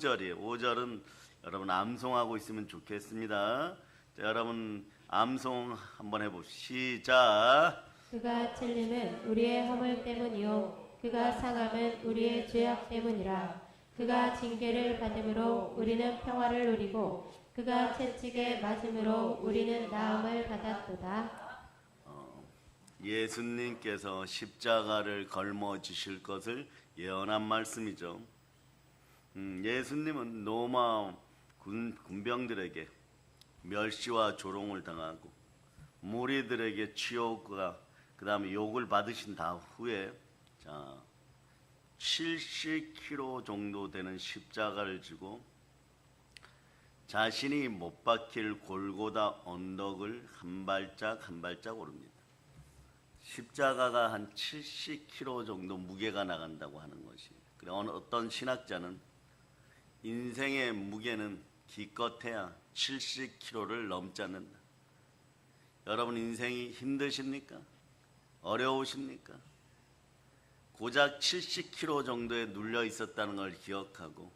5절이에요. 5절은 여러분 암송하고 있으면 좋겠습니다. 자, 여러분 암송 한번 해보시죠. 시작. 그가 찔림은 우리의 허물 때문이요 그가 상함은 우리의 죄악 때문이라. 그가 징계를 받음으로 우리는 평화를 누리고 그가 채찍에 맞음으로 우리는 나음을 받았도다. 예수님께서 십자가를 걸머지실 것을 예언한 말씀이죠. 예수님은 로마 군병들에게 멸시와 조롱을 당하고 무리들에게 치욕과 그 다음에 욕을 받으신 후에 70kg 정도 되는 십자가를 지고 자신이 못 박힐 골고다 언덕을 한 발짝 한 발짝 오릅니다. 십자가가 한 70kg 정도 무게가 나간다고 하는 것이. 그래 어떤 신학자는 인생의 무게는 기껏해야 70kg를 넘지 않는다. 여러분 인생이 힘드십니까? 어려우십니까? 고작 70kg 정도에 눌려 있었다는 걸 기억하고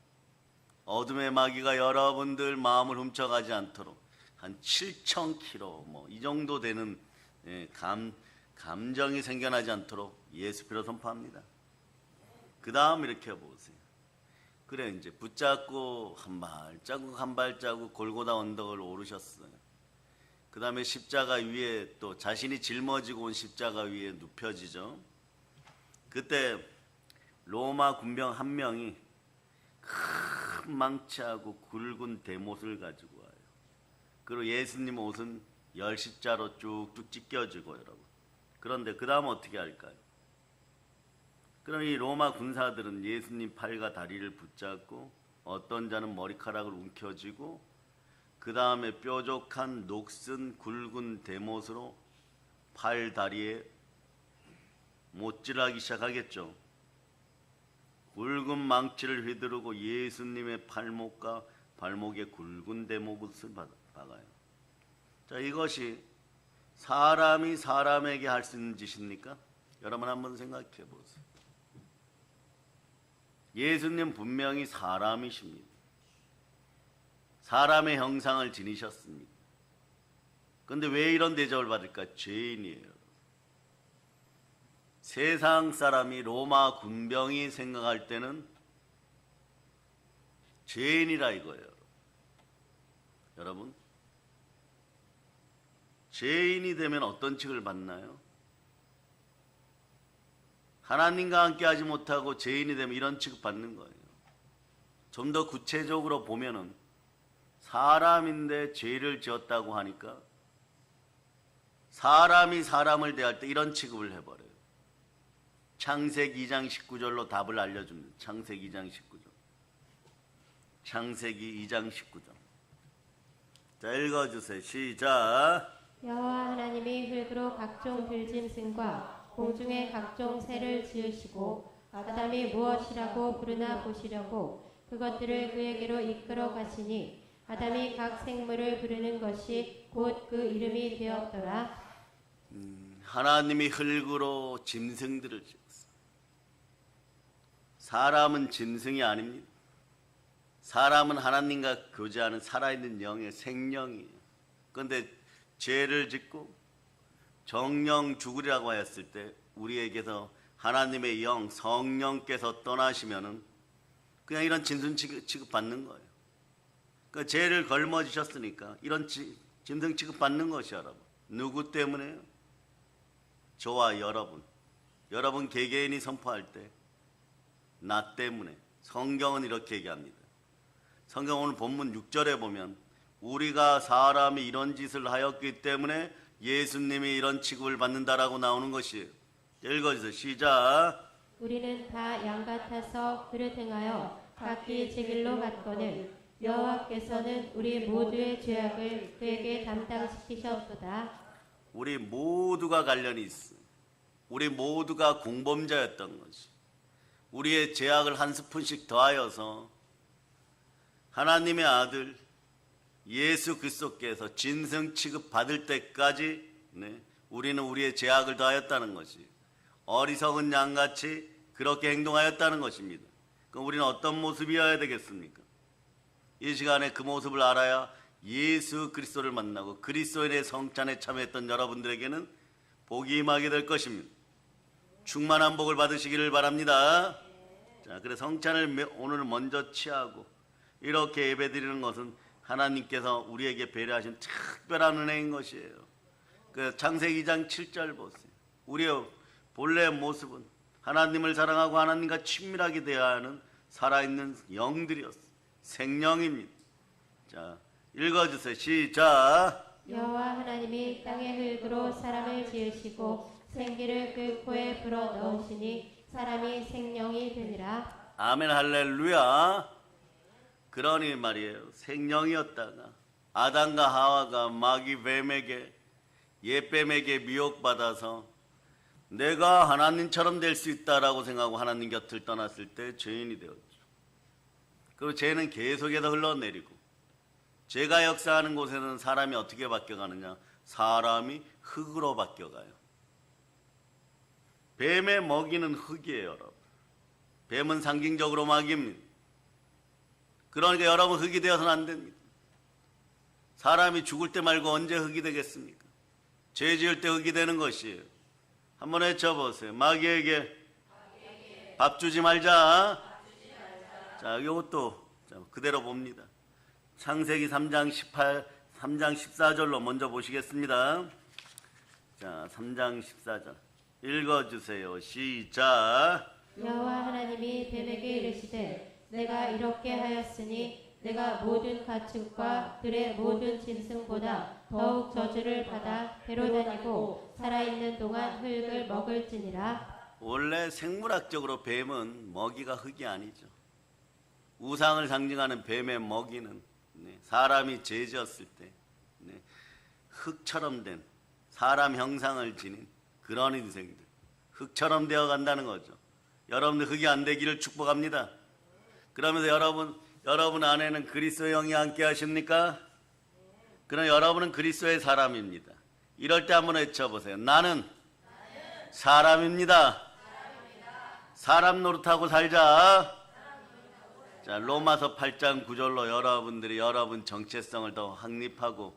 어둠의 마귀가 여러분들 마음을 훔쳐가지 않도록 한 7000kg 이 정도 되는 감정이 생겨나지 않도록 예수 피로 선포합니다. 그 다음 이렇게 보세요. 그래 이제 붙잡고 한 발자국 한 발자국 골고다 언덕을 오르셨어요. 그 다음에 십자가 위에 또 자신이 짊어지고 온 십자가 위에 눕혀지죠. 그때 로마 군병 한 명이 큰 망치하고 굵은 대못을 가지고 와요. 그리고 예수님 옷은 열십자로 쭉쭉 찢겨지고 여러분. 그런데 그 다음 어떻게 할까요? 그럼 이 로마 군사들은 예수님 팔과 다리를 붙잡고 어떤 자는 머리카락을 움켜쥐고 그 다음에 뾰족한 녹슨 굵은 대못으로 팔 다리에 못질하기 시작하겠죠. 굵은 망치를 휘두르고 예수님의 팔목과 발목에 굵은 대못을 박아요. 자, 이것이 사람이 사람에게 할 수 있는 짓입니까? 여러분 한번 생각해 보세요. 예수님 분명히 사람이십니다. 사람의 형상을 지니셨습니다. 그런데 왜 이런 대접을 받을까? 죄인이에요. 세상 사람이 로마 군병이 생각할 때는 죄인이라 이거예요. 여러분 죄인이 되면 어떤 칙을 받나요? 하나님과 함께 하지 못하고 죄인이 되면 이런 취급 받는 거예요. 좀 더 구체적으로 보면은 사람인데 죄를 지었다고 하니까 사람이 사람을 대할 때 이런 취급을 해버려요. 창세기 2장 19절로 답을 알려줍니다. 창세기 2장 19절. 창세기 2장 19절. 자, 읽어주세요. 시작. 여호와 하나님이 흙으로 각종 들짐승과 공중의 각종 새를 지으시고 아담이 무엇이라고 부르나 보시려고 그것들을 그에게로 이끌어 가시니 아담이 각 생물을 부르는 것이 곧 그 이름이 되었더라. 하나님이 흙으로 짐승들을 지었어요. 사람은 짐승이 아닙니다. 사람은 하나님과 교제하는 살아있는 영의 생명이에요. 그런데 죄를 짓고 정령 죽으리라고 하였을 때 우리에게서 하나님의 영 성령께서 떠나시면은 그냥 이런 짐승 취급받는 거예요. 그러니까 죄를 걸머지셨으니까 이런 짐승 취급받는 것이 여러분. 누구 때문에요? 저와 여러분. 여러분 개개인이 선포할 때 나 때문에. 성경은 이렇게 얘기합니다. 성경 오늘 본문 6절에 보면 우리가 사람이 이런 짓을 하였기 때문에 예수님이 이런 취급을 받는다라고 나오는 것이에요. 읽어주세요. 시작. 우리는 다 양 같아서 그릇 행하여 각기 제 길로 갔거늘 여호와께서는 우리 모두의 죄악을 그에게 담당시키셨도다. 우리 모두가 관련이 있어. 우리 모두가 공범자였던 것이. 우리의 죄악을 한 스푼씩 더하여서 하나님의 아들 예수 그리스도께서 짐승 취급 받을 때까지 우리는 우리의 죄악을 더하였다는 것이 어리석은 양같이 그렇게 행동하였다는 것입니다. 그럼 우리는 어떤 모습이어야 되겠습니까? 이 시간에 그 모습을 알아야 예수 그리스도를 만나고 그리스도인의 성찬에 참여했던 여러분들에게는 복이 임하게 될 것입니다. 충만한 복을 받으시기를 바랍니다. 자, 그래 성찬을 오늘 먼저 취하고 이렇게 예배드리는 것은 하나님께서 우리에게 배려하신 특별한 은혜인 것이에요. 그 창세기 2장 7절 보세요. 우리의 본래 모습은 하나님을 사랑하고 하나님과 친밀하게 대해야 하는 살아있는 영들이었어요. 생명입니다. 자, 읽어주세요. 시작. 여호와 하나님이 땅의 흙으로 사람을 지으시고 생기를 그 코에 불어 넣으시니 사람이 생명이 되니라. 아멘 할렐루야. 그러니 말이에요. 생명이었다가 아담과 하와가 마귀 뱀에게 옛뱀에게 미혹받아서 내가 하나님처럼 될 수 있다라고 생각하고 하나님 곁을 떠났을 때 죄인이 되었죠. 그리고 죄는 계속해서 흘러내리고 죄가 역사하는 곳에는 사람이 어떻게 바뀌어가느냐? 사람이 흙으로 바뀌어가요. 뱀의 먹이는 흙이에요, 여러분. 뱀은 상징적으로 먹입니다. 그러니까 여러분 흙이 되어서는 안 됩니다. 사람이 죽을 때 말고 언제 흙이 되겠습니까? 죄 지을 때 흙이 되는 것이에요. 한번 외쳐보세요. 마귀에게 밥 주지 말자. 자, 이것도 그대로 봅니다. 창세기 3장 14절로 먼저 보시겠습니다. 자, 3장 14절 읽어주세요. 시작. 여호와 하나님이 뱀에게 이르시되 내가 이렇게 하였으니 내가 모든 가축과 들의 모든 짐승보다 더욱 저주를 받아 데려다니고 살아있는 동안 흙을 먹을지니라. 원래 생물학적으로 뱀은 먹이가 흙이 아니죠. 우상을 상징하는 뱀의 먹이는 사람이 죄 지었을 때 흙처럼 된 사람 형상을 지닌 그런 인생들, 흙처럼 되어 간다는 거죠. 여러분들 흙이 안 되기를 축복합니다. 그러면서 여러분 안에는 그리스도의 영이 함께 하십니까? 그럼 여러분은 그리스도의 사람입니다. 이럴 때 한번 외쳐보세요. 나는 사람입니다. 사람 노릇하고 살자. 자, 로마서 8장 9절로 여러분들이 여러분 정체성을 더 확립하고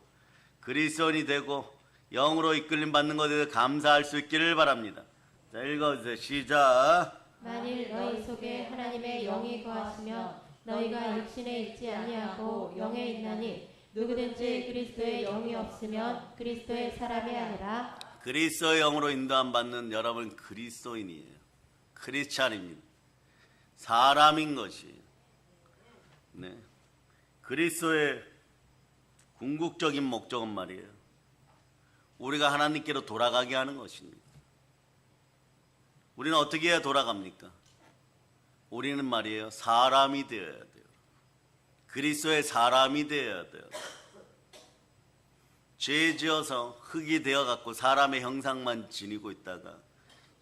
그리스도인이 되고 영으로 이끌림 받는 것에 대해 감사할 수 있기를 바랍니다. 자, 읽어주세요. 시작. 만일 너희 속에 하나님의 영이 거하시면 너희가 육신에 있지 아니하고 영에 있나니 누구든지 그리스도의 영이 없으면 그리스도의 사람이 아니라. 그리스도의 영으로 인도함 받는 여러분 그리스도인이에요. 크리스찬입니다. 사람인 것이에요. 네. 그리스도의 궁극적인 목적은 말이에요. 우리가 하나님께로 돌아가게 하는 것입니다. 우리는 어떻게 해야 돌아갑니까? 우리는 말이에요. 사람이 되어야 돼요. 그리스도의 사람이 되어야 돼요. 죄 지어서 흙이 되어갖고 사람의 형상만 지니고 있다가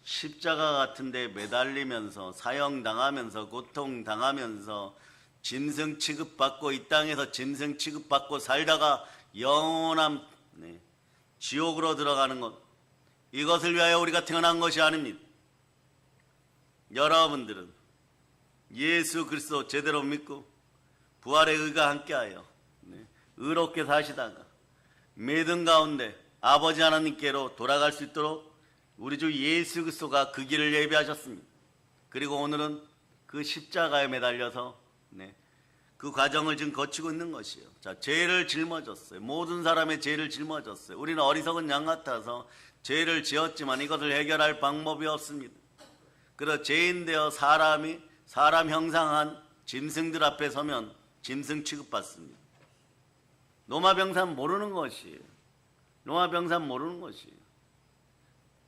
십자가 같은 데 매달리면서 사형당하면서 고통당하면서 짐승 취급받고 이 땅에서 짐승 취급받고 살다가 영원한 지옥으로 들어가는 것, 이것을 위하여 우리가 태어난 것이 아닙니다. 여러분들은 예수 그리스도 제대로 믿고 부활의 의가 함께하여 의롭게 사시다가 믿음 가운데 아버지 하나님께로 돌아갈 수 있도록 우리 주 예수 그리스도가 그 길을 예비하셨습니다. 그리고 오늘은 그 십자가에 매달려서 그 과정을 지금 거치고 있는 것이에요. 자, 죄를 짊어졌어요. 모든 사람의 죄를 짊어졌어요. 우리는 어리석은 양 같아서 죄를 지었지만 이것을 해결할 방법이 없습니다. 그래서 죄인 되어 사람 형상한 짐승들 앞에 서면 짐승 취급받습니다. 노마병산 모르는 것이에요. 노마병산 모르는 것이에요.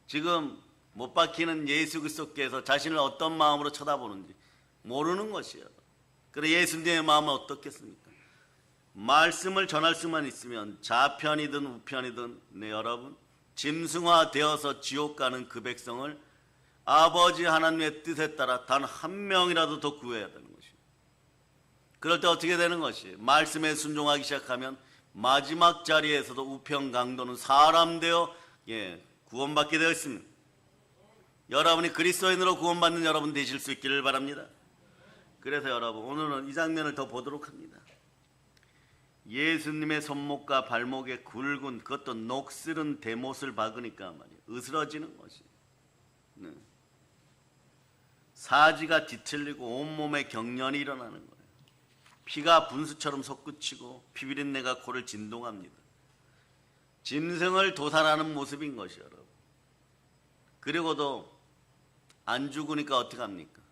지금 못 박히는 예수 그리스도께서 자신을 어떤 마음으로 쳐다보는지 모르는 것이에요. 그래 예수님의 마음은 어떻겠습니까? 말씀을 전할 수만 있으면 좌편이든 우편이든 여러분 짐승화 되어서 지옥 가는 그 백성을 아버지 하나님의 뜻에 따라 단 한 명이라도 더 구해야 되는 것이에요. 그럴 때 어떻게 되는 것이에요? 말씀에 순종하기 시작하면 마지막 자리에서도 우편 강도는 사람 되어 구원받게 되어 있습니다. 여러분이 그리스도인으로 구원받는 여러분 되실 수 있기를 바랍니다. 그래서 여러분 오늘은 이 장면을 더 보도록 합니다. 예수님의 손목과 발목에 굵은 그것도 녹슬은 대못을 박으니까 말이에요. 으스러지는 것이. 네. 사지가 뒤틀리고 온몸에 경련이 일어나는 거예요. 피가 분수처럼 솟구치고 피비린내가 코를 진동합니다. 짐승을 도살하는 모습인 것이요, 여러분. 그리고도 안 죽으니까 어떡합니까?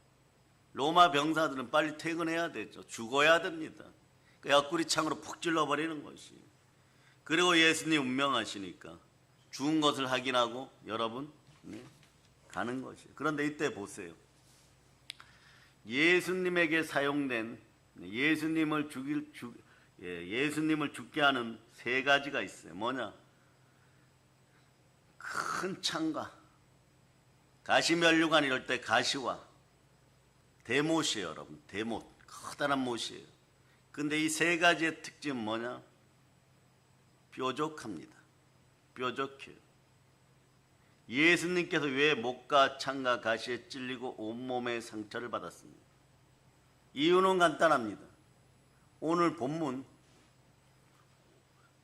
로마 병사들은 빨리 퇴근해야 되죠. 죽어야 됩니다. 그 옆구리 창으로 푹 찔러버리는 것이. 그리고 예수님 운명하시니까 죽은 것을 확인하고 여러분 가는 것이에요. 그런데 이때 보세요. 예수님에게 사용된 예수님을 죽게 하는 세 가지가 있어요. 뭐냐? 큰 창과 가시면류관 이럴 때 가시와 대못이에요, 여러분. 대못, 커다란 못이에요. 근데 이 세 가지의 특징은 뭐냐? 뾰족합니다. 뾰족해요. 예수님께서 왜 목과 창과 가시에 찔리고 온몸에 상처를 받았습니까? 이유는 간단합니다. 오늘 본문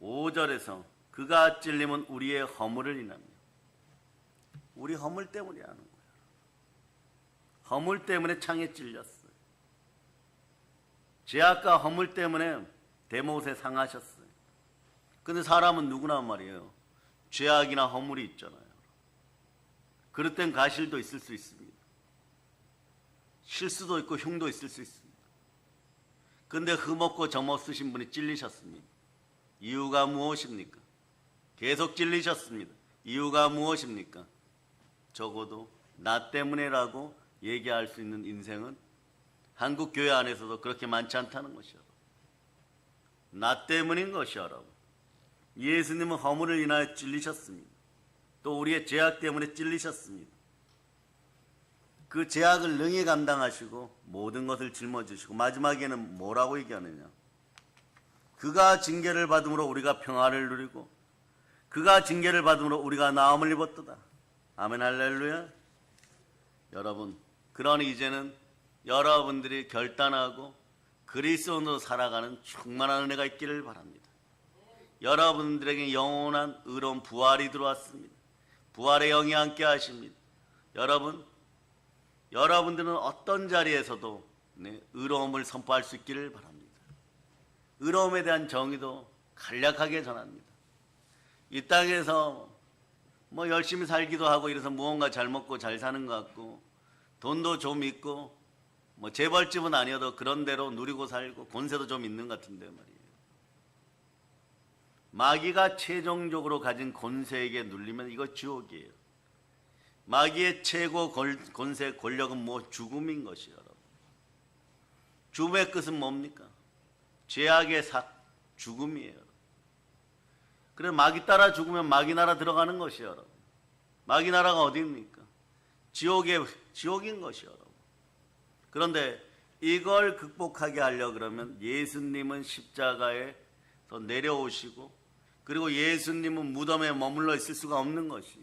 5절에서 그가 찔림은 우리의 허물을 인합니다. 우리 허물 때문이라는 거예요. 허물 때문에 창에 찔렸어요. 죄악과 허물 때문에 대못에 상하셨어요. 근데 사람은 누구나 말이에요. 죄악이나 허물이 있잖아요. 그럴 땐 가실도 있을 수 있습니다. 실수도 있고 흉도 있을 수 있습니다. 근데 흠없고 점없으신 분이 찔리셨습니다. 이유가 무엇입니까? 계속 찔리셨습니다. 이유가 무엇입니까? 적어도 나 때문에라고 얘기할 수 있는 인생은 한국 교회 안에서도 그렇게 많지 않다는 것이요. 나 때문인 것이요, 여러분. 예수님은 허물을 인하여 찔리셨습니다. 또 우리의 죄악 때문에 찔리셨습니다. 그 죄악을 능히 감당하시고 모든 것을 짊어지시고 마지막에는 뭐라고 얘기하느냐? 그가 징계를 받음으로 우리가 평화를 누리고 그가 징계를 받음으로 우리가 나음을 입었도다. 아멘 할렐루야. 여러분, 그러니 이제는 여러분들이 결단하고 그리스도로 살아가는 충만한 은혜가 있기를 바랍니다. 여러분들에게 영원한 의로운 부활이 들어왔습니다. 부활의 영이 함께 하십니다. 여러분들은 어떤 자리에서도 의로움을 선포할 수 있기를 바랍니다. 의로움에 대한 정의도 간략하게 전합니다. 이 땅에서 뭐 열심히 살기도 하고 이래서 무언가 잘 먹고 잘 사는 것 같고 돈도 좀 있고 뭐 재벌집은 아니어도 그런 대로 누리고 살고 권세도 좀 있는 것 같은데 말이에요. 마귀가 최종적으로 가진 권세에게 눌리면 이거 지옥이에요. 마귀의 최고 권세 권력은 뭐? 죽음인 것이에요. 여러분. 죽음의 끝은 뭡니까? 죄악의 죽음이에요. 그래 마귀 따라 죽으면 마귀 나라 들어가는 것이에요. 여러분. 마귀 나라가 어디입니까? 지옥인 것이에요. 여러분. 그런데 이걸 극복하게 하려 그러면 예수님은 십자가에서 내려오시고 그리고 예수님은 무덤에 머물러 있을 수가 없는 것이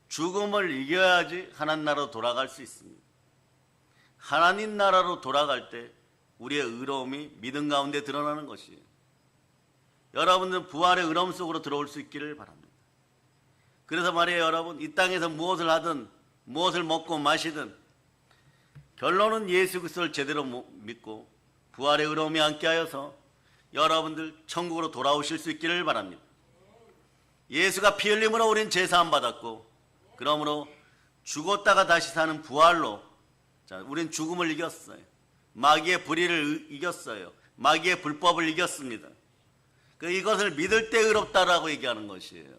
죽음을 이겨야지 하나님 나라로 돌아갈 수 있습니다. 하나님 나라로 돌아갈 때 우리의 의로움이 믿음 가운데 드러나는 것이에요. 여러분들은 부활의 의로움 속으로 들어올 수 있기를 바랍니다. 그래서 말이에요, 여러분. 이 땅에서 무엇을 하든 무엇을 먹고 마시든 결론은 예수 그리스도를 제대로 믿고 부활의 의로움이 함께하여서 여러분들 천국으로 돌아오실 수 있기를 바랍니다. 예수가 피 흘림으로 우린 제사함 받았고 그러므로 죽었다가 다시 사는 부활로 우린 죽음을 이겼어요. 마귀의 불의를 이겼어요. 마귀의 불법을 이겼습니다. 이것을 믿을 때 의롭다라고 얘기하는 것이에요.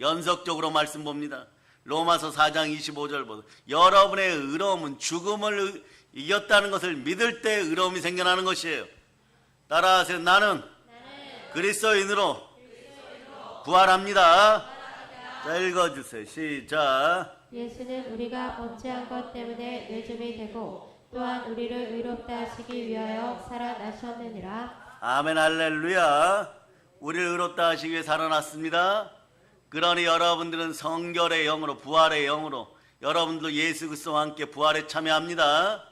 연속적으로 말씀 봅니다. 로마서 4장 25절 보세요. 여러분의 의로움은 죽음을 이겼다는 것을 믿을 때 의로움이 생겨나는 것이에요. 따라하세요. 나는 그리스도인으로 부활합니다. 자, 읽어주세요. 시작. 예수는 우리가 범죄한 것 때문에 뇌줌이 되고 또한 우리를 의롭다 하시기 위하여 살아나셨느니라. 아멘 할렐루야. 우리를 의롭다 하시기 위해 살아났습니다. 그러니 여러분들은 성결의 영으로 부활의 영으로 여러분들도 예수 그리스도와 함께 부활에 참여합니다.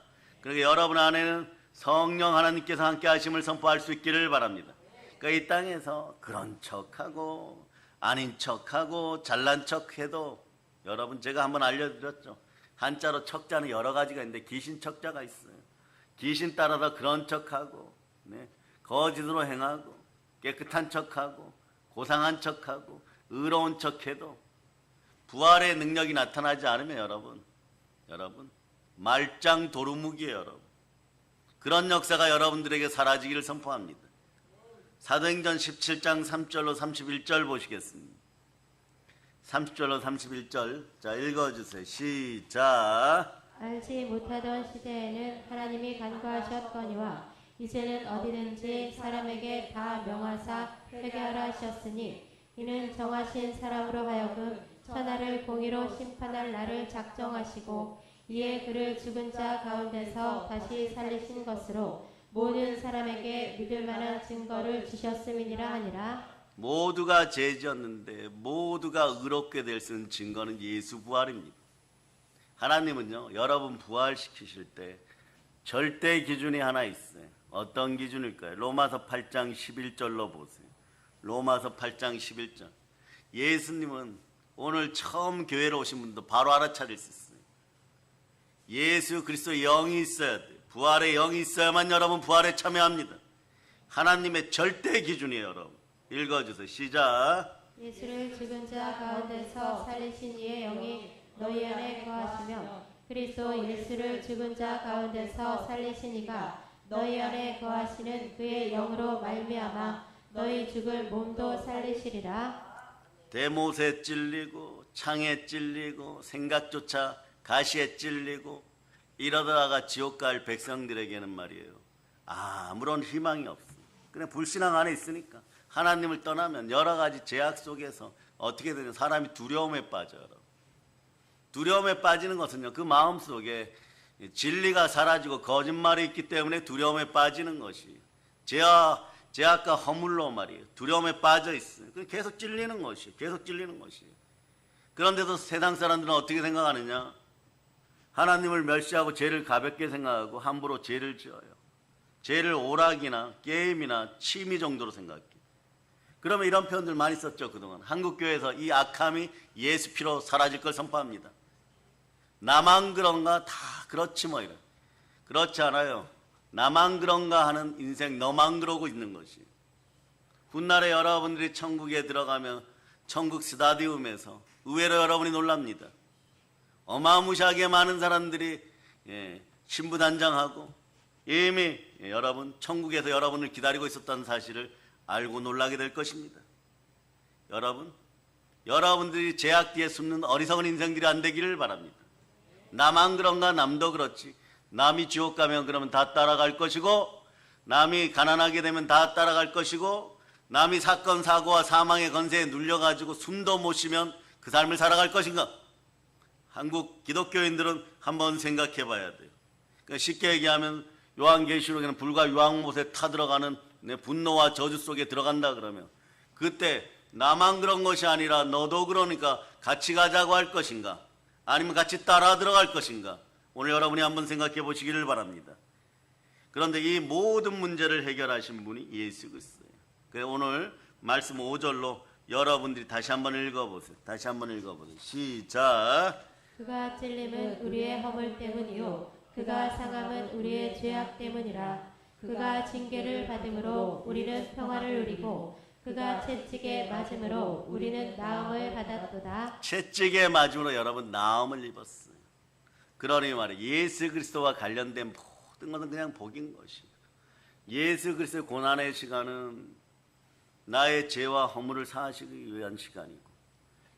그러니까 여러분 안에는 성령 하나님께서 함께 하심을 선포할 수 있기를 바랍니다. 그러니까 이 땅에서 그런 척하고 아닌 척하고 잘난 척해도 여러분 제가 한번 알려드렸죠. 한자로 척자는 여러 가지가 있는데 귀신 척자가 있어요. 귀신 따라서 그런 척하고 거짓으로 행하고 깨끗한 척하고 고상한 척하고 의로운 척해도 부활의 능력이 나타나지 않으면 여러분 말짱 도루묵이에요. 여러분 그런 역사가 여러분들에게 사라지기를 선포합니다. 사도행전 17장 3절로 31절 보시겠습니다. 30절로 31절 자 읽어주세요. 시작. 알지 못하던 시대에는 하나님이 간과하셨거니와 이제는 어디든지 사람에게 다 명하사 회개하라 하셨으니 이는 정하신 사람으로 하여금 천하를 공의로 심판할 날을 작정하시고 이에 그를 죽은 자 가운데서 다시 살리신 것으로 모든 사람에게 믿을 만한 증거를 주셨음이니라 하니라. 모두가 죄지었는데 모두가 의롭게 될 수 있는 증거는 예수 부활입니다. 하나님은요 여러분 부활시키실 때 절대 기준이 하나 있어요. 어떤 기준일까요? 로마서 8장 11절로 보세요. 로마서 8장 11절. 예수님은 오늘 처음 교회로 오신 분도 바로 알아차릴 수 있어요. 예수 그리스도의 영이 있어야 돼요. 부활의 영이 있어야만 여러분 부활에 참여합니다. 하나님의 절대 기준이에요. 여러분 읽어주세요. 시작. 예수를 죽은 자 가운데서 살리신 이의 영이 너희 안에 거하시며 그리스도 예수를 죽은 자 가운데서 살리신 이가 너희 안에 거하시는 그의 영으로 말미암아 너희 죽을 몸도 살리시리라. 대못에 찔리고 창에 찔리고 생각조차 가시에 찔리고 이러다가 지옥 갈 백성들에게는 말이에요 아무런 희망이 없어. 그냥 불신앙 안에 있으니까 하나님을 떠나면 여러 가지 제약 속에서 어떻게 되냐 사람이 두려움에 빠져요. 두려움에 빠지는 것은요 그 마음속에 진리가 사라지고 거짓말이 있기 때문에 두려움에 빠지는 것이 죄악과 허물로 말이에요 두려움에 빠져 있어요. 계속 찔리는 것이에요. 계속 찔리는 것이에요. 그런데도 세상 사람들은 어떻게 생각하느냐? 하나님을 멸시하고 죄를 가볍게 생각하고 함부로 죄를 지어요. 죄를 오락이나 게임이나 취미 정도로 생각해요. 그러면 이런 표현들 많이 썼죠. 그동안 한국교회에서 이 악함이 예수 피로 사라질 걸 선포합니다. 나만 그런가? 다 그렇지 뭐 이런. 그렇지 않아요. 나만 그런가 하는 인생 너만 그러고 있는 것이. 훗날에 여러분들이 천국에 들어가면 천국 스타디움에서 의외로 여러분이 놀랍니다. 어마무시하게 많은 사람들이 신부단장하고 이미 여러분 천국에서 여러분을 기다리고 있었다는 사실을 알고 놀라게 될 것입니다. 여러분들이 죄악 뒤에 숨는 어리석은 인생들이 안 되기를 바랍니다. 나만 그런가? 남도 그렇지. 남이 지옥 가면 그러면 다 따라갈 것이고 남이 가난하게 되면 다 따라갈 것이고 남이 사건 사고와 사망의 건세에 눌려가지고 숨도 못 쉬면 그 삶을 살아갈 것인가? 한국 기독교인들은 한번 생각해 봐야 돼요. 그러니까 쉽게 얘기하면 요한계시록에는 불과 유황못에 타들어가는 분노와 저주 속에 들어간다 그러면 그때 나만 그런 것이 아니라 너도 그러니까 같이 가자고 할 것인가? 아니면 같이 따라 들어갈 것인가? 오늘 여러분이 한번 생각해 보시기를 바랍니다. 그런데 이 모든 문제를 해결하신 분이 예수 그리스도예요. 그래서 오늘 말씀 5절로 여러분들이 다시 한번 읽어보세요. 다시 한번 읽어보세요. 시작. 그가 찔림은 우리의 허물 때문이요 그가 상함은 우리의 죄악 때문이라. 그가 징계를 받음으로 우리는 평화를 누리고 그가 채찍에 맞음으로 우리는 나음을 받았도다. 채찍에 맞음으로 여러분 나음을 입었어요. 그러니 말이에요. 예수 그리스도와 관련된 모든 것은 그냥 복인 것이에요. 예수 그리스도의 고난의 시간은 나의 죄와 허물을 사하시기 위한 시간이고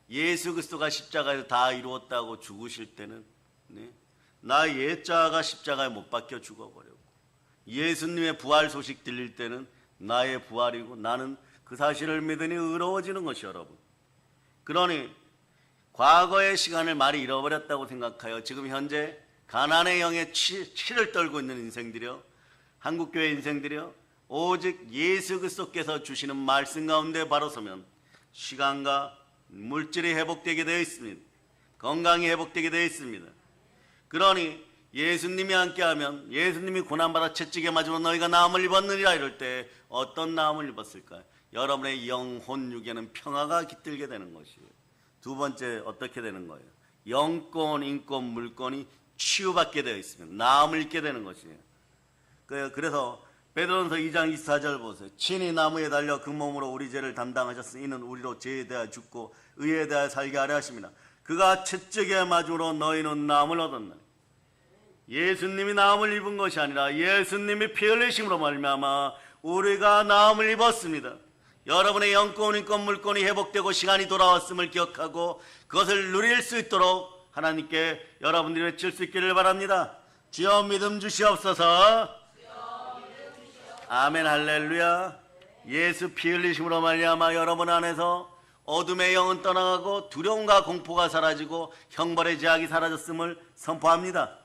예수 그리스도가 십자가에서 다 이루었다고 죽으실 때는 나의 옛자가 십자가에 못 박혀 죽어버렸고 예수님의 부활 소식 들릴 때는 나의 부활이고 나는 그 사실을 믿으니 의로워지는 것이 여러분. 그러니 과거의 시간을 많이 잃어버렸다고 생각하여 지금 현재 가난의 영에 치를 떨고 있는 인생들이요 한국교회 인생들이요 오직 예수 그리스도께서 주시는 말씀 가운데 바로 서면 시간과 물질이 회복되게 되어 있습니다. 건강이 회복되게 되어 있습니다. 그러니 예수님이 함께하면 예수님이 고난받아 채찍에 맞으면 너희가 나음을 입었느니라 이럴 때 어떤 나음을 입었을까요? 여러분의 영혼 육에는 평화가 깃들게 되는 것이에요. 두 번째 어떻게 되는 거예요? 영권, 인권, 물권이 치유받게 되어 있으면 나음을 입게 되는 것이에요. 그래서 베드로전서 2장 24절 보세요. 친히 나무에 달려 그 몸으로 우리 죄를 담당하셨으니 이는 우리로 죄에 대하여 죽고 의에 대하여 살게 하려 하십니다. 그가 채찍의 맞음으로 너희는 나음을 얻었나니. 예수님이 나음을 입은 것이 아니라 예수님이 피 흘리심으로 말미암아 우리가 나음을 입었습니다. 여러분의 영권, 인권, 물권이 회복되고 시간이 돌아왔음을 기억하고 그것을 누릴 수 있도록 하나님께 여러분들이 외칠 수 있기를 바랍니다. 주여 믿음 주시옵소서. 아멘 할렐루야. 예수 피 흘리심으로 말미암아 여러분 안에서 어둠의 영은 떠나가고 두려움과 공포가 사라지고 형벌의 제약이 사라졌음을 선포합니다.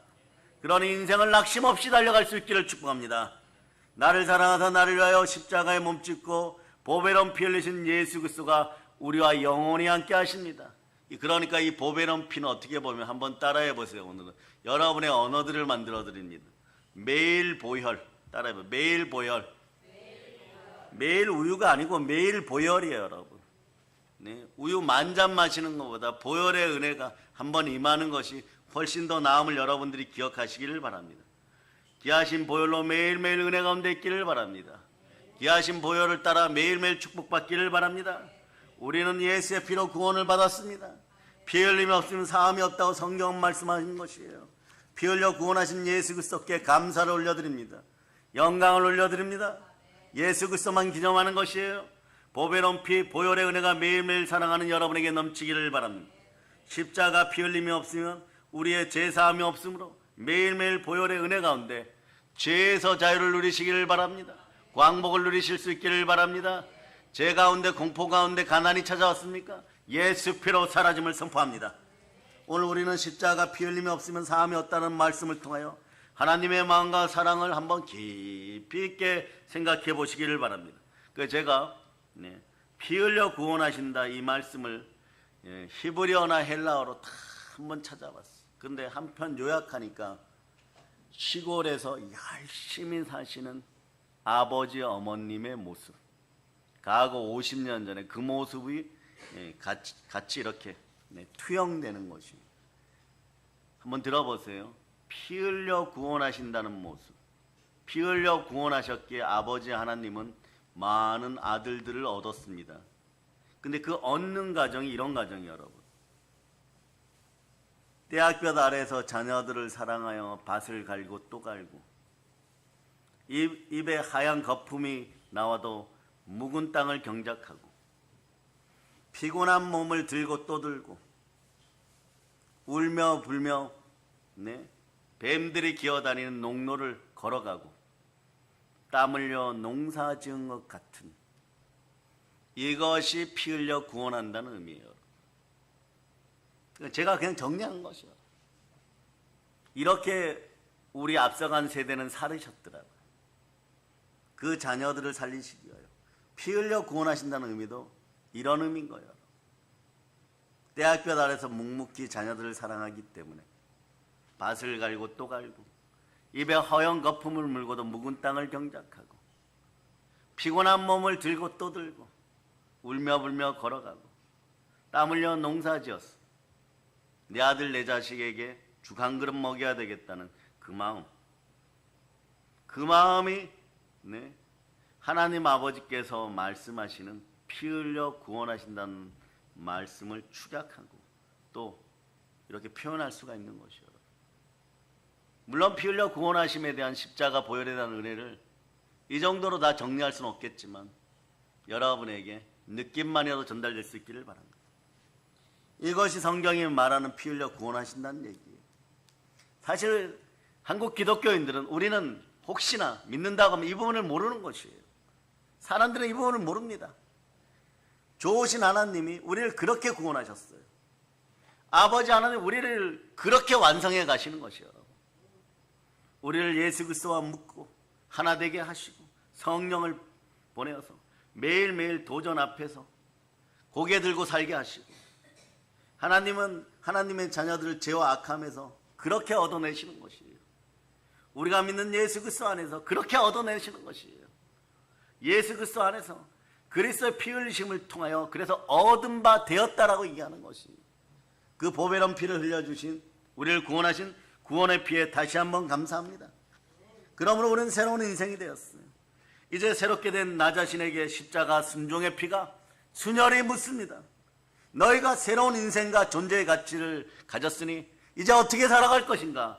그러니 인생을 낙심 없이 달려갈 수 있기를 축복합니다. 나를 사랑하사 나를 위하여 십자가에 몸짓고 보배로운 피 흘리신 예수 그리스도가 우리와 영원히 함께 하십니다. 그러니까 이 보배로운 피는 어떻게 보면 한번 따라해 보세요. 오늘은 여러분의 언어들을 만들어 드립니다. 매일 보혈 따라해봐요. 매일 보혈. 매일 우유가 아니고 매일 보혈이에요, 여러분. 네, 우유 만잔 마시는 것보다 보혈의 은혜가 한번 임하는 것이 훨씬 더 나음을 여러분들이 기억하시기를 바랍니다. 귀하신 보혈로 매일매일 은혜 가운데 있기를 바랍니다. 귀하신 보혈을 따라 매일매일 축복받기를 바랍니다. 우리는 예수의 피로 구원을 받았습니다. 피 흘림이 없으면 사함이 없다고 성경은 말씀하신 것이에요. 피 흘려 구원하신 예수 그리스도께 감사를 올려드립니다. 영광을 올려드립니다. 예수 그리스도만 기념하는 것이에요. 보배로운 피, 보혈의 은혜가 매일매일 사랑하는 여러분에게 넘치기를 바랍니다. 십자가 피 흘림이 없으면 우리의 죄사함이 없으므로 매일매일 보혈의 은혜 가운데 죄에서 자유를 누리시기를 바랍니다. 광복을 누리실 수 있기를 바랍니다. 죄 가운데 공포 가운데 가난이 찾아왔습니까? 예수 피로 사라짐을 선포합니다. 오늘 우리는 십자가 피 흘림이 없으면 사함이 없다는 말씀을 통하여 하나님의 마음과 사랑을 한번 깊이 있게 생각해 보시기를 바랍니다. 제가 피 흘려 구원하신다 이 말씀을 히브리어나 헬라어로 다 한번 찾아봤어요. 근데 한편 요약하니까 시골에서 열심히 사시는 아버지 어머님의 모습, 과거 50년 전에 그 모습이 같이 이렇게 투영되는 것입니다. 한번 들어보세요. 피 흘려 구원하신다는 모습. 피 흘려 구원하셨기에 아버지 하나님은 많은 아들들을 얻었습니다. 근데 그 얻는 과정이 이런 과정이에요, 여러분. 떼약볕 아래에서 자녀들을 사랑하여 밭을 갈고 또 갈고 입에 하얀 거품이 나와도 묵은 땅을 경작하고 피곤한 몸을 들고 또 들고 울며 불며 뱀들이 기어다니는 농로를 걸어가고 땀 흘려 농사 지은 것 같은 이것이 피 흘려 구원한다는 의미예요. 제가 그냥 정리한 것이요. 이렇게 우리 앞서간 세대는 살으셨더라고요. 그 자녀들을 살리시기 위하여 피 흘려 구원하신다는 의미도 이런 의미인 거예요. 떼약볕 아래서 묵묵히 자녀들을 사랑하기 때문에 밭을 갈고 또 갈고 입에 허연 거품을 물고도 묵은 땅을 경작하고 피곤한 몸을 들고 또 들고 울며 불며 걸어가고 땀 흘려 농사지었어. 내 아들 내 자식에게 죽 한 그릇 먹여야 되겠다는 그 마음, 그 마음이 하나님 아버지께서 말씀하시는 피 흘려 구원하신다는 말씀을 축약하고 또 이렇게 표현할 수가 있는 것이요. 물론 피 흘려 구원하심에 대한 십자가 보혈에 대한 은혜를 이 정도로 다 정리할 수는 없겠지만 여러분에게 느낌만이라도 전달될 수 있기를 바랍니다. 이것이 성경이 말하는 피 흘려 구원하신다는 얘기예요. 사실 한국 기독교인들은 우리는 혹시나 믿는다고 하면 이 부분을 모르는 것이에요. 사람들은 이 부분을 모릅니다. 좋으신 하나님이 우리를 그렇게 구원하셨어요. 아버지 하나님 우리를 그렇게 완성해 가시는 것이에요. 우리를 예수 그리스도와 묶고 하나 되게 하시고 성령을 보내어서 매일매일 도전 앞에서 고개 들고 살게 하시고 하나님은 하나님의 자녀들을 죄와 악함에서 그렇게 얻어내시는 것이에요. 우리가 믿는 예수 그리스도 안에서 그렇게 얻어내시는 것이에요. 예수 그리스도 안에서 그리스도의 피 흘리심을 통하여 그래서 얻은 바 되었다라고 얘기하는 것이 그 보배로운 피를 흘려주신 우리를 구원하신 구원의 피에 다시 한번 감사합니다. 그러므로 우리는 새로운 인생이 되었어요. 이제 새롭게 된 나 자신에게 십자가 순종의 피가 순혈이 묻습니다. 너희가 새로운 인생과 존재의 가치를 가졌으니 이제 어떻게 살아갈 것인가?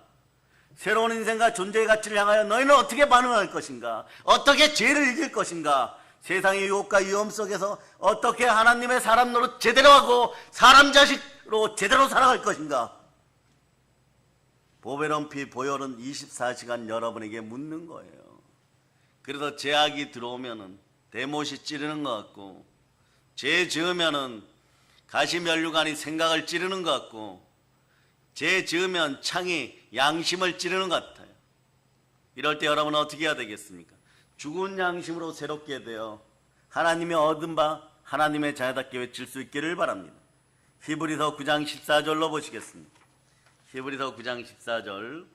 새로운 인생과 존재의 가치를 향하여 너희는 어떻게 반응할 것인가? 어떻게 죄를 이길 것인가? 세상의 유혹과 위험 속에서 어떻게 하나님의 사람 노릇 제대로 하고 사람 자식으로 제대로 살아갈 것인가? 보배로운 피 보혈은 24시간 여러분에게 묻는 거예요. 그래서 죄악이 들어오면은 대못이 찌르는 것 같고, 죄 지으면은 가시면류관이 생각을 찌르는 것 같고, 죄 지으면 창이 양심을 찌르는 것 같아요. 이럴 때 여러분은 어떻게 해야 되겠습니까? 죽은 양심으로 새롭게 되어 하나님의 얻은 바 하나님의 자녀답게 외칠 수 있기를 바랍니다. 히브리서 9장 14절로 보시겠습니다. 히브리서 9장 14절.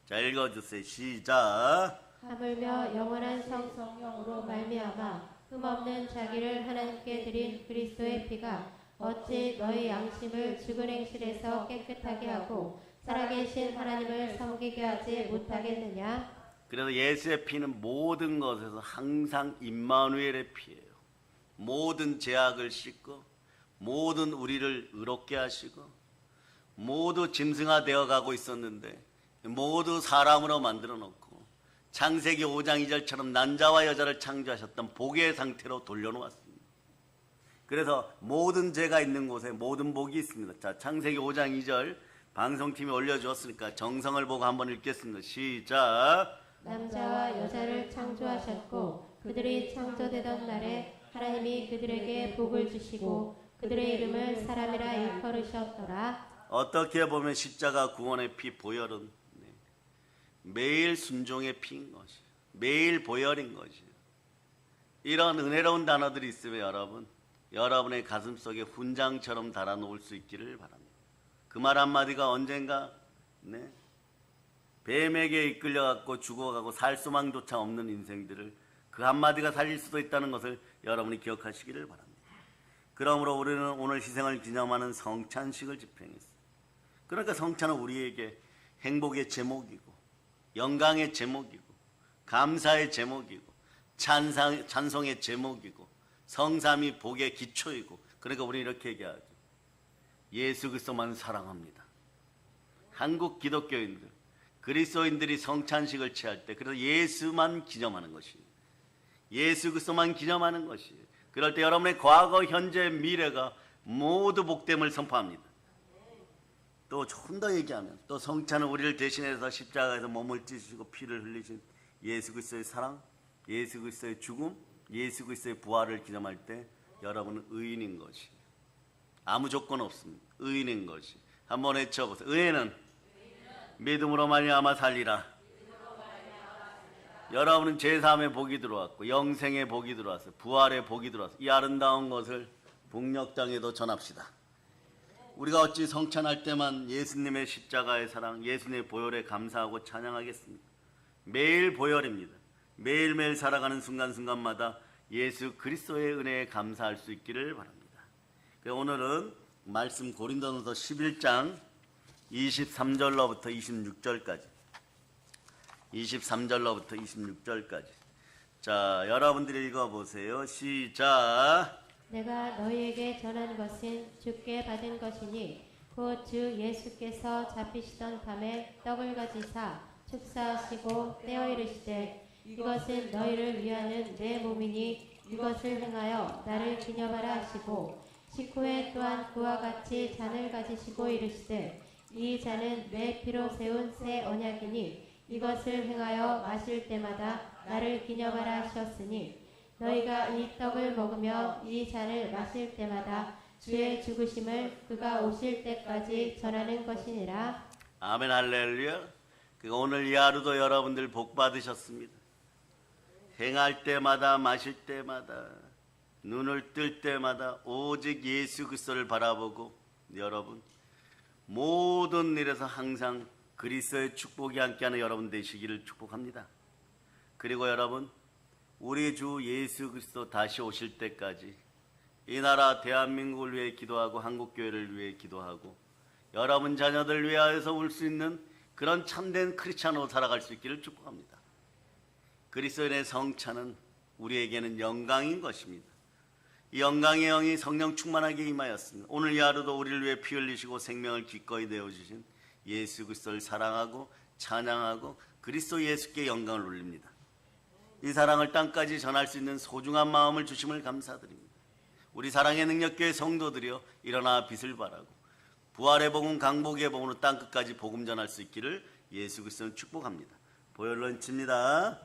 자, 읽어주세요. 시작. 하물며 영원한 성령으로 말미암아 흠없는 자기를 하나님께 드린 그리스도의 피가 어찌 너희 양심을 죽은 행실에서 깨끗하게 하고 살아계신 하나님을 섬기게 하지 못하겠느냐? 그래서 예수의 피는 모든 것에서 항상 임마누엘의 피예요. 모든 죄악을 씻고 모든 우리를 의롭게 하시고 모두 짐승화되어 가고 있었는데 모두 사람으로 만들어 놓고 창세기 5장 2절처럼 남자와 여자를 창조하셨던 복의 상태로 돌려놓았습니다. 그래서 모든 죄가 있는 곳에 모든 복이 있습니다. 자, 창세기 5장 2절 방송팀이 올려주었으니까 정성을 보고 한번 읽겠습니다. 시작. 남자와 여자를 창조하셨고 그들이 창조되던 날에 하나님이 그들에게 복을 주시고 그들의 이름을 사람이라 일컬으셨더라. 어떻게 보면 십자가 구원의 피 보혈은 매일 순종의 피인 것이에요. 매일 보혈인 것이에요. 이런 은혜로운 단어들이 있으면 여러분의 가슴 속에 훈장처럼 달아놓을 수 있기를 바랍니다. 그 말 한마디가 언젠가 뱀에게 이끌려갖고 죽어가고 살 수망조차 없는 인생들을 그 한마디가 살릴 수도 있다는 것을 여러분이 기억하시기를 바랍니다. 그러므로 우리는 오늘 희생을 기념하는 성찬식을 집행했어요. 그러니까 성찬은 우리에게 행복의 제목이고 영광의 제목이고 감사의 제목이고 찬송의 제목이고 성삼위 복의 기초이고, 그러니까 우리는 이렇게 얘기하죠. 예수 그리스도만 사랑합니다. 한국 기독교인들, 그리스도인들이 성찬식을 취할 때 그래서 예수만 기념하는 것이에요. 예수 그리스도만 기념하는 것이에요. 그럴 때 여러분의 과거, 현재, 미래가 모두 복됨을 선포합니다. 또 좀 더 얘기하면 또 성찬은 우리를 대신해서 십자가에서 몸을 찢으시고 피를 흘리신 예수 그리스도의 사랑, 예수 그리스도의 죽음, 예수 그리스도의 부활을 기념할 때 여러분은 의인인 것이 아무 조건 없습니다. 의인인 것이 한번 외쳐보세요. 의인은 믿음으로 말미암아 살리라. 여러분은 제3의 복이 들어왔고 영생의 복이 들어왔어요. 부활의 복이 들어왔어요. 이 아름다운 것을 북녘땅에도 전합시다. 우리가 어찌 성찬할 때만 예수님의 십자가의 사랑, 예수님의 보혈에 감사하고 찬양하겠습니까? 매일 보혈입니다. 매일매일 살아가는 순간순간마다 예수 그리스도의 은혜에 감사할 수 있기를 바랍니다. 오늘은 말씀 고린도전서 11장 23절로부터 26절까지 23절로부터 26절까지 자, 여러분들이 읽어보세요. 시작. 내가 너희에게 전한 것은 주께 받은 것이니 곧 주 예수께서 잡히시던 밤에 떡을 가지사 축사하시고 떼어 이르시되 이것은 너희를 위하는 내 몸이니 이것을 행하여 나를 기념하라 하시고 식후에 또한 그와 같이 잔을 가지시고 이르시되 이 잔은 내 피로 세운 새 언약이니 이것을 행하여 마실 때마다 나를 기념하라 하셨으니 너희가 이 떡을 먹으며 이 잔을 마실 때마다 주의 죽으심을 그가 오실 때까지 전하는 것이니라. 아멘 할렐루야. 오늘 이 하루도 여러분들 복 받으셨습니다. 행할 때마다 마실 때마다 눈을 뜰 때마다 오직 예수 그리스도를 바라보고 여러분 모든 일에서 항상 그리스도의 축복이 함께하는 여러분 되시기를 축복합니다. 그리고 여러분, 우리 주 예수 그리스도 다시 오실 때까지 이 나라 대한민국을 위해 기도하고 한국교회를 위해 기도하고 여러분 자녀들 위하여서 울 수 있는 그런 참된 크리스찬으로 살아갈 수 있기를 축복합니다. 그리스도인의 성찬은 우리에게는 영광인 것입니다. 이 영광의 영이 성령 충만하게 임하였습니다. 오늘 이 하루도 우리를 위해 피 흘리시고 생명을 기꺼이 내어주신 예수 그리스도를 사랑하고 찬양하고 그리스도 예수께 영광을 올립니다. 이 사랑을 땅까지 전할 수 있는 소중한 마음을 주심을 감사드립니다. 우리 사랑의 능력교회 성도들이여 일어나 빛을 발하고 부활의 복음 강복의 복음으로 땅끝까지 복음 전할 수 있기를 예수 그리스도는 축복합니다. 보혈로 칩니다.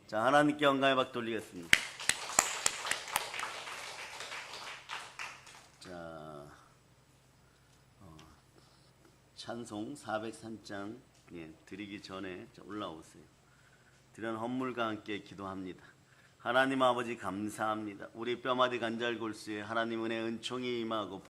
자, 하나님께 영광의 박 돌리겠습니다. 자, 찬송 403장 드리기 전에 올라오세요. 드린 헌물과 함께 기도합니다. 하나님 아버지 감사합니다. 우리 뼈마디 간절골수에 하나님 은혜 은총이 임하고